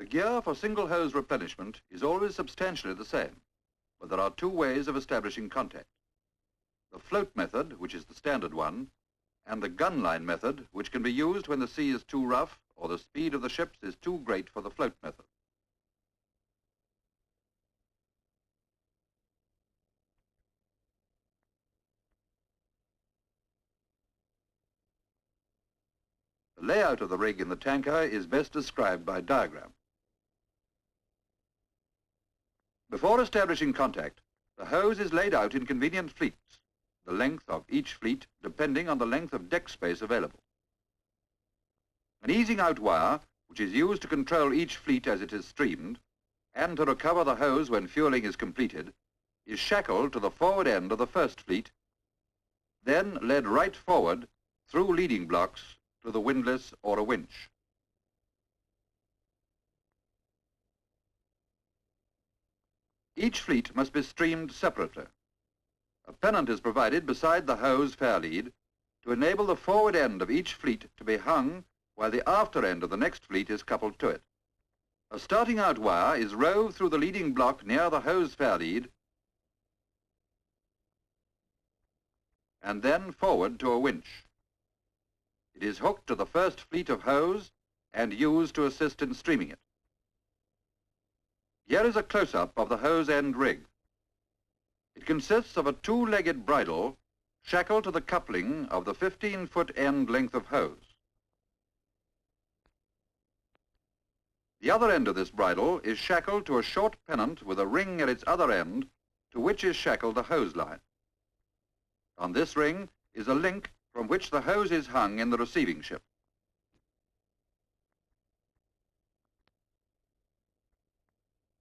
The gear for single hose replenishment is always substantially the same, but there are two ways of establishing contact. The float method, which is the standard one, and the gunline method, which can be used when the sea is too rough or the speed of the ships is too great for the float method. The layout of the rig in the tanker is best described by diagram. Before establishing contact, the hose is laid out in convenient fleets, the length of each fleet depending on the length of deck space available. An easing out wire, which is used to control each fleet as it is streamed, and to recover the hose when fueling is completed, is shackled to the forward end of the first fleet, then led right forward through leading blocks to the windlass or a winch. Each fleet must be streamed separately. A pennant is provided beside the hose fair lead to enable the forward end of each fleet to be hung while the after end of the next fleet is coupled to it. A starting out wire is rove through the leading block near the hose fair lead and then forward to a winch. It is hooked to the first fleet of hose and used to assist in streaming it. Here is a close-up of the hose end rig. It consists of a two-legged bridle shackled to the coupling of the 15-foot end length of hose. The other end of this bridle is shackled to a short pennant with a ring at its other end to which is shackled the hose line. On this ring is a link from which the hose is hung in the receiving ship.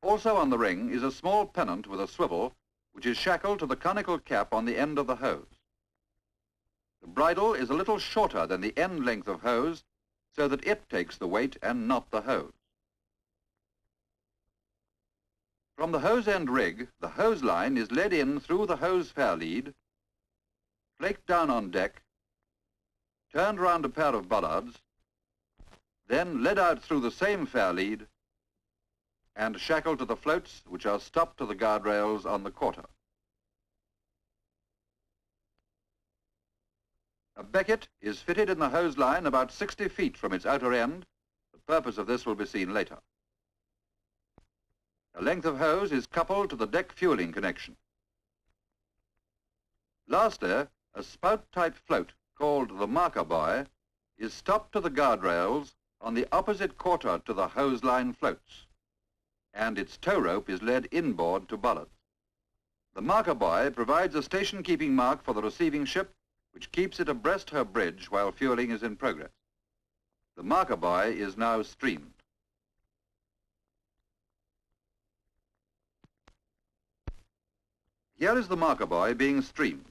Also on the ring is a small pennant with a swivel which is shackled to the conical cap on the end of the hose. The bridle is a little shorter than the end length of hose so that it takes the weight and not the hose. From the hose end rig, the hose line is led in through the hose fair lead, flaked down on deck, turned round a pair of bollards, then led out through the same fair lead and shackled to the floats which are stopped to the guardrails on the quarter. A becket is fitted in the hose line about 60 feet from its outer end. The purpose of this will be seen later. A length of hose is coupled to the deck fueling connection. Lastly, a spout-type float called the marker buoy is stopped to the guardrails on the opposite quarter to the hose line floats, and its tow rope is led inboard to bollards. The marker buoy provides a station-keeping mark for the receiving ship, which keeps it abreast her bridge while fueling is in progress. The marker buoy is now streamed. Here is the marker buoy being streamed.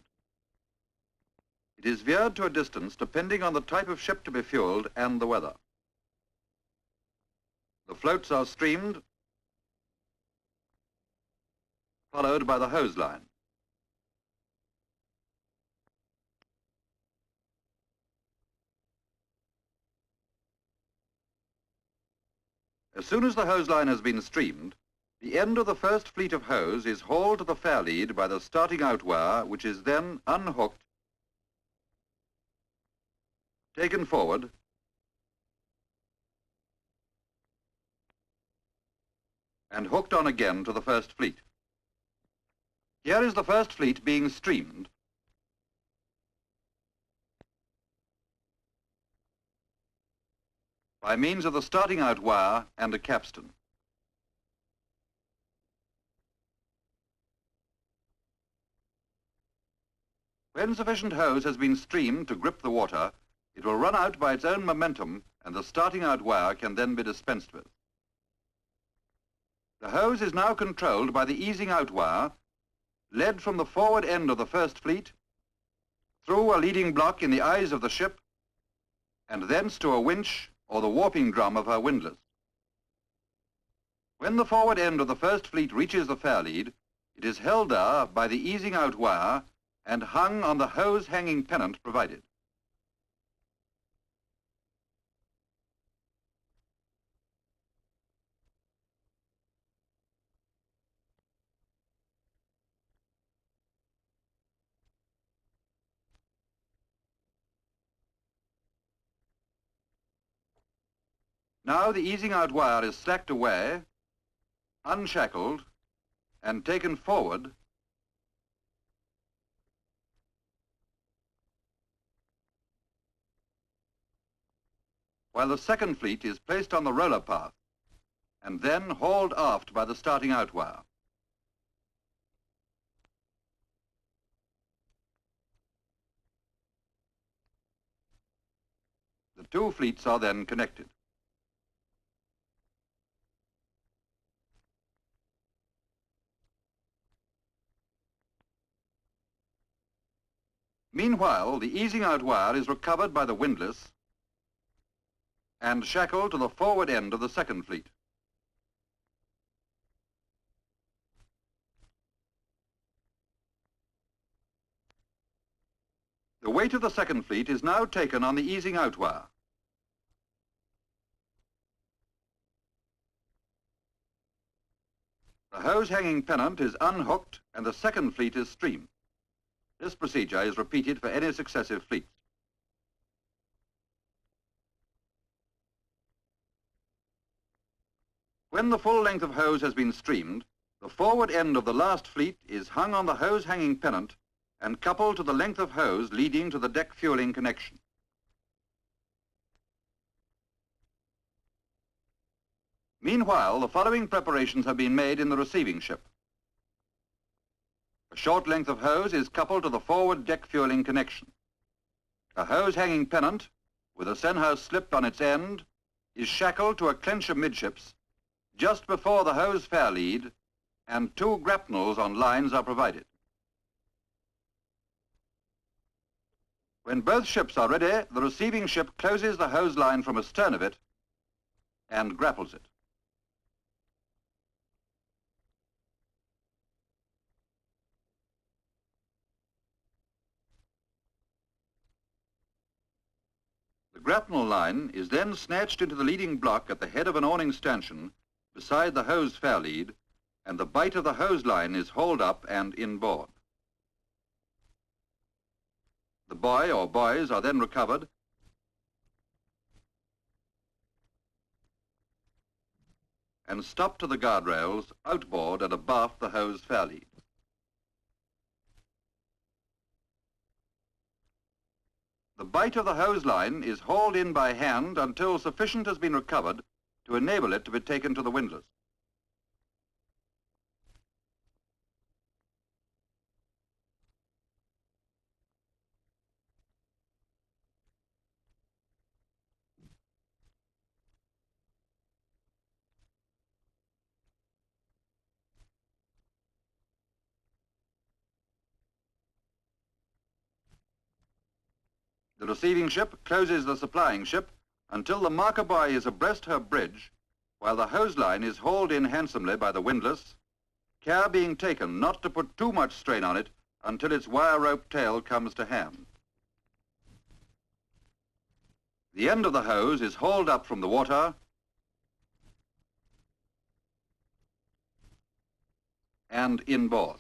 It is veered to a distance depending on the type of ship to be fueled and the weather. The floats are streamed, followed by the hose line. As soon as the hose line has been streamed, the end of the first fleet of hose is hauled to the fair lead by the starting out wire, which is then unhooked, taken forward, and hooked on again to the first fleet. Here is the first fleet being streamed, by means of the starting out wire and a capstan. When sufficient hose has been streamed to grip the water, it will run out by its own momentum and the starting out wire can then be dispensed with. The hose is now controlled by the easing out wire, led from the forward end of the first fleet, through a leading block in the eyes of the ship, and thence to a winch or the warping drum of her windlass. When the forward end of the first fleet reaches the fair lead, it is held there by the easing out wire and hung on the hose hanging pennant provided. Now the easing out wire is slacked away, unshackled, and taken forward while the second fleet is placed on the roller path and then hauled aft by the starting out wire. The two fleets are then connected. Meanwhile, the easing out wire is recovered by the windlass and shackled to the forward end of the second fleet. The weight of the second fleet is now taken on the easing out wire. The hose hanging pennant is unhooked and the second fleet is streamed. This procedure is repeated for any successive fleets. When the full length of hose has been streamed, the forward end of the last fleet is hung on the hose hanging pennant and coupled to the length of hose leading to the deck fueling connection. Meanwhile, the following preparations have been made in the receiving ship. A short length of hose is coupled to the forward deck fueling connection. A hose hanging pennant, with a senhouse slip on its end, is shackled to a clench amidships just before the hose fair lead, and two grapnels on lines are provided. When both ships are ready, the receiving ship closes the hose line from astern of it and grapples it. The grapnel line is then snatched into the leading block at the head of an awning stanchion beside the hose fair lead, and the bight of the hose line is hauled up and inboard. The buoy or buoys are then recovered and stopped to the guardrails outboard and abaft the hose fair lead. The bight of the hose line is hauled in by hand until sufficient has been recovered to enable it to be taken to the windlass. The receiving ship closes the supplying ship until the marker buoy is abreast her bridge, while the hose line is hauled in handsomely by the windlass, care being taken not to put too much strain on it until its wire rope tail comes to hand. The end of the hose is hauled up from the water and inboard.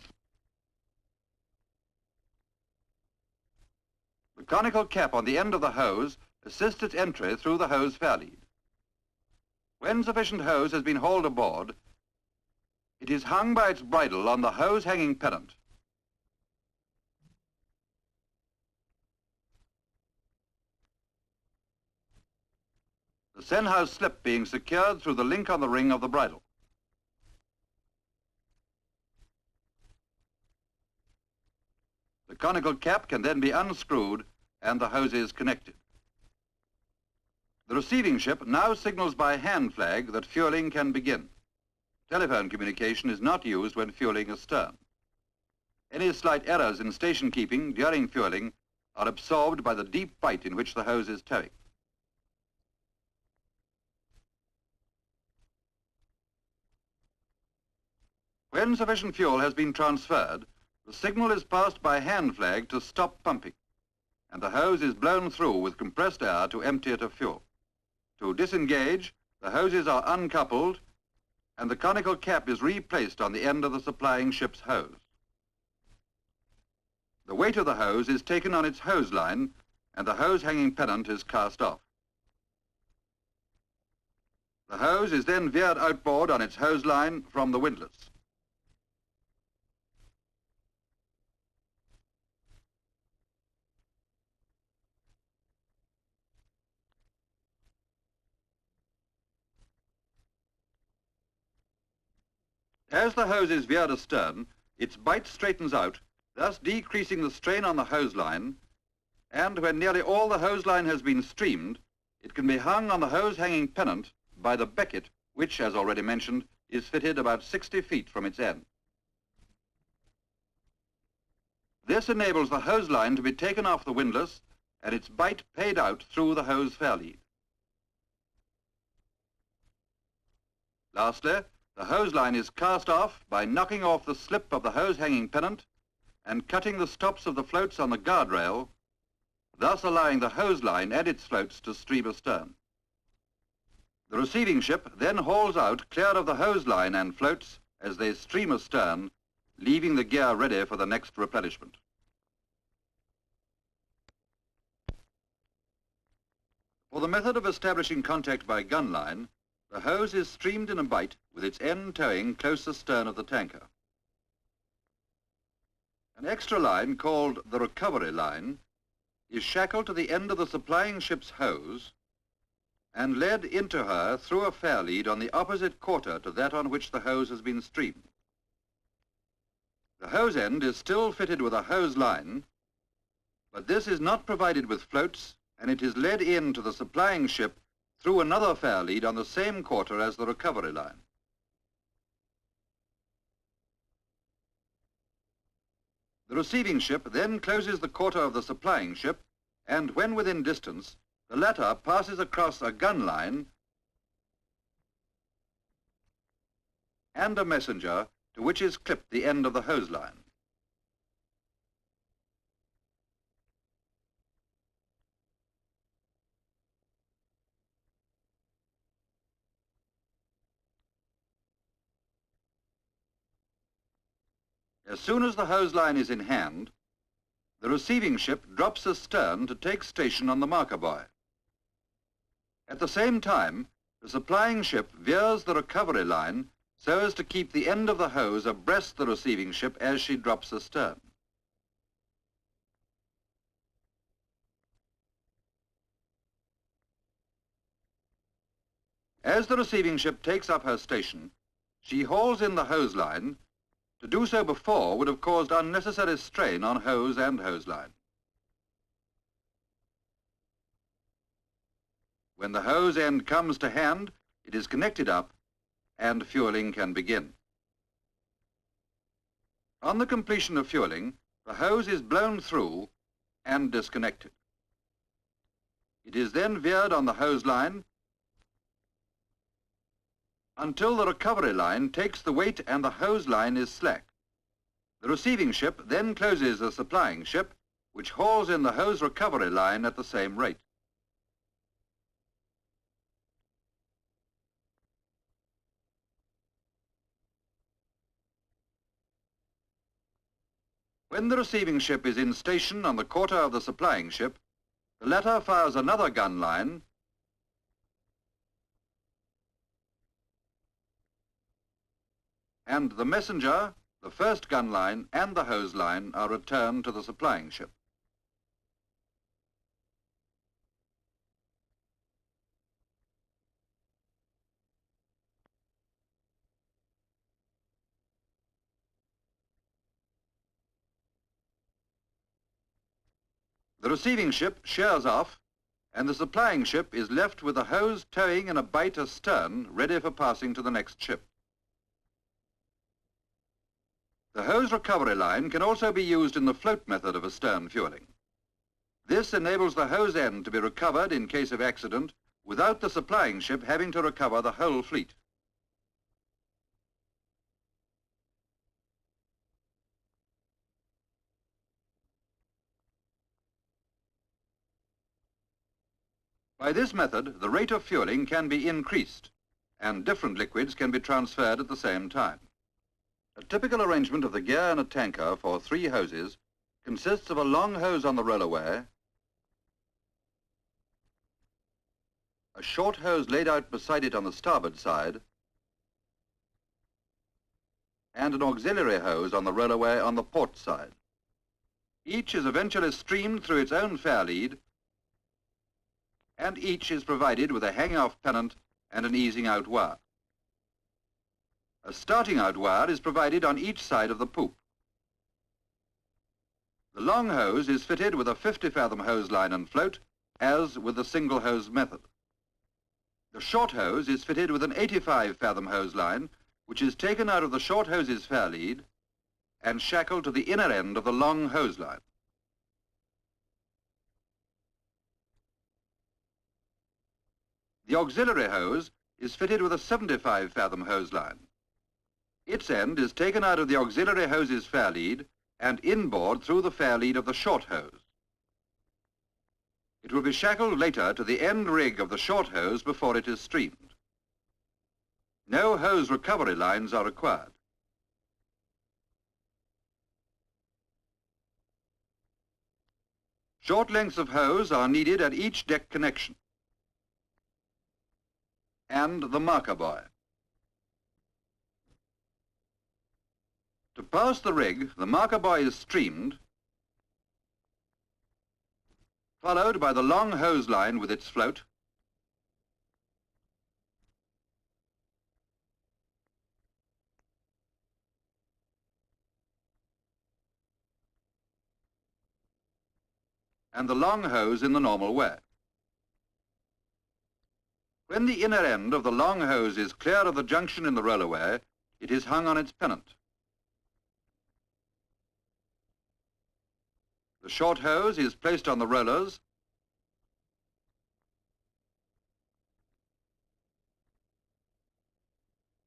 The conical cap on the end of the hose assists its entry through the hose fair lead. When sufficient hose has been hauled aboard, it is hung by its bridle on the hose hanging pennant. The senhouse slip being secured through the link on the ring of the bridle. The conical cap can then be unscrewed and the hoses connected. The receiving ship now signals by hand flag that fueling can begin. Telephone communication is not used when fueling astern. Any slight errors in station keeping during fueling are absorbed by the deep bight in which the hose is towing. When sufficient fuel has been transferred, the signal is passed by hand flag to stop pumping, and the hose is blown through with compressed air to empty it of fuel. To disengage, the hoses are uncoupled and the conical cap is replaced on the end of the supplying ship's hose. The weight of the hose is taken on its hose line and the hose hanging pennant is cast off. The hose is then veered outboard on its hose line from the windlass. As the hose is veered astern, its bight straightens out, thus decreasing the strain on the hose line, and when nearly all the hose line has been streamed, it can be hung on the hose hanging pennant by the becket, which, as already mentioned, is fitted about 60 feet from its end. This enables the hose line to be taken off the windlass and its bight paid out through the hose fairlead. Lastly, the hose line is cast off by knocking off the slip of the hose hanging pennant and cutting the stops of the floats on the guardrail, thus allowing the hose line and its floats to stream astern. The receiving ship then hauls out clear of the hose line and floats as they stream astern, leaving the gear ready for the next replenishment. For the method of establishing contact by gunline, the hose is streamed in a bight with its end towing close astern of the tanker. An extra line called the recovery line is shackled to the end of the supplying ship's hose and led into her through a fairlead on the opposite quarter to that on which the hose has been streamed. The hose end is still fitted with a hose line, but this is not provided with floats, and it is led into the supplying ship through another fairlead on the same quarter as the recovery line. The receiving ship then closes the quarter of the supplying ship, and when within distance, the latter passes across a gun line and a messenger to which is clipped the end of the hose line. As soon as the hose line is in hand, the receiving ship drops astern to take station on the marker buoy. At the same time, the supplying ship veers the recovery line so as to keep the end of the hose abreast the receiving ship as she drops astern. As the receiving ship takes up her station, she hauls in the hose line. To do so before would have caused unnecessary strain on hose and hose line. When the hose end comes to hand, it is connected up and fueling can begin. On the completion of fueling, the hose is blown through and disconnected. It is then veered on the hose line until the recovery line takes the weight and the hose line is slack. The receiving ship then closes the supplying ship, which hauls in the hose recovery line at the same rate. When the receiving ship is in station on the quarter of the supplying ship, the latter fires another gun line and the messenger, the first gun line and the hose line are returned to the supplying ship. The receiving ship shears off and the supplying ship is left with the hose towing in a bight astern ready for passing to the next ship. The hose recovery line can also be used in the float method of astern fueling. This enables the hose end to be recovered in case of accident without the supplying ship having to recover the whole fleet. By this method, the rate of fueling can be increased and different liquids can be transferred at the same time. A typical arrangement of the gear in a tanker for 3 hoses consists of a long hose on the rollaway, a short hose laid out beside it on the starboard side, and an auxiliary hose on the rollaway on the port side. Each is eventually streamed through its own fair lead, and each is provided with a hanging-off pennant and an easing-out wire. A starting-out wire is provided on each side of the poop. The long hose is fitted with a 50-fathom hose line and float, as with the single hose method. The short hose is fitted with an 85-fathom hose line, which is taken out of the short hose's fair lead and shackled to the inner end of the long hose line. The auxiliary hose is fitted with a 75-fathom hose line. Its end is taken out of the auxiliary hose's fair lead and inboard through the fair lead of the short hose. It will be shackled later to the end rig of the short hose before it is streamed. No hose recovery lines are required. Short lengths of hose are needed at each deck connection, and the marker buoy. To pass the rig, the marker buoy is streamed, followed by the long hose line with its float, and the long hose in the normal way. When the inner end of the long hose is clear of the junction in the rollaway, it is hung on its pennant. The short hose is placed on the rollers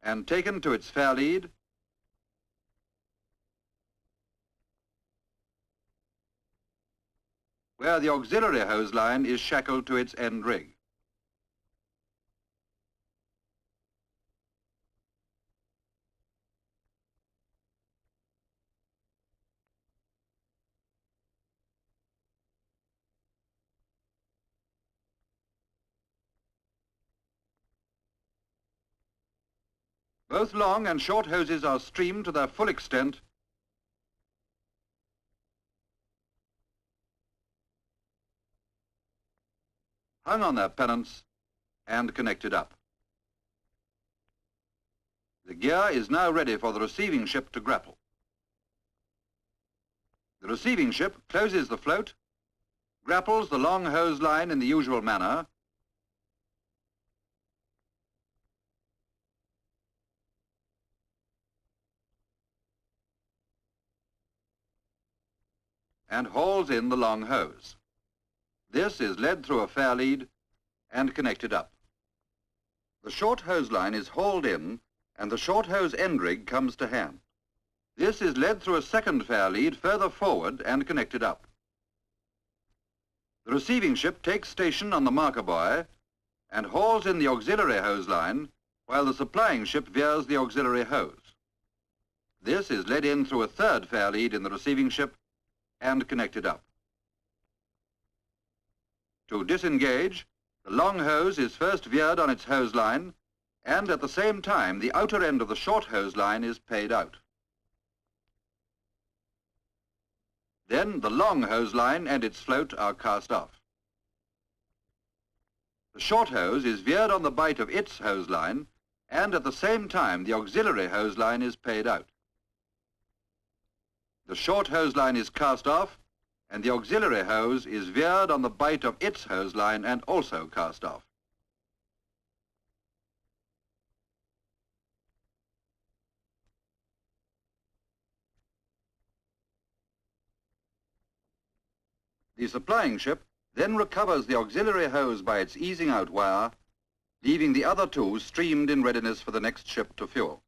and taken to its fair lead, where the auxiliary hose line is shackled to its end rig. Both long and short hoses are streamed to their full extent hung on their pennants and connected up. The gear is now ready for the receiving ship to grapple. The receiving ship closes the float, grapples the long hose line in the usual manner, and hauls in the long hose. This is led through a fair lead and connected up. The short hose line is hauled in and the short hose end rig comes to hand. This is led through a second fair lead further forward and connected up. The receiving ship takes station on the marker buoy and hauls in the auxiliary hose line while the supplying ship veers the auxiliary hose. This is led in through a third fair lead in the receiving ship and connected up. To disengage, the long hose is first veered on its hose line, and at the same time the outer end of the short hose line is paid out. Then the long hose line and its float are cast off. The short hose is veered on the bight of its hose line, and at the same time the auxiliary hose line is paid out. The short hose line is cast off, and the auxiliary hose is veered on the bight of its hose line and also cast off. The supplying ship then recovers the auxiliary hose by its easing out wire, leaving the other two streamed in readiness for the next ship to fuel.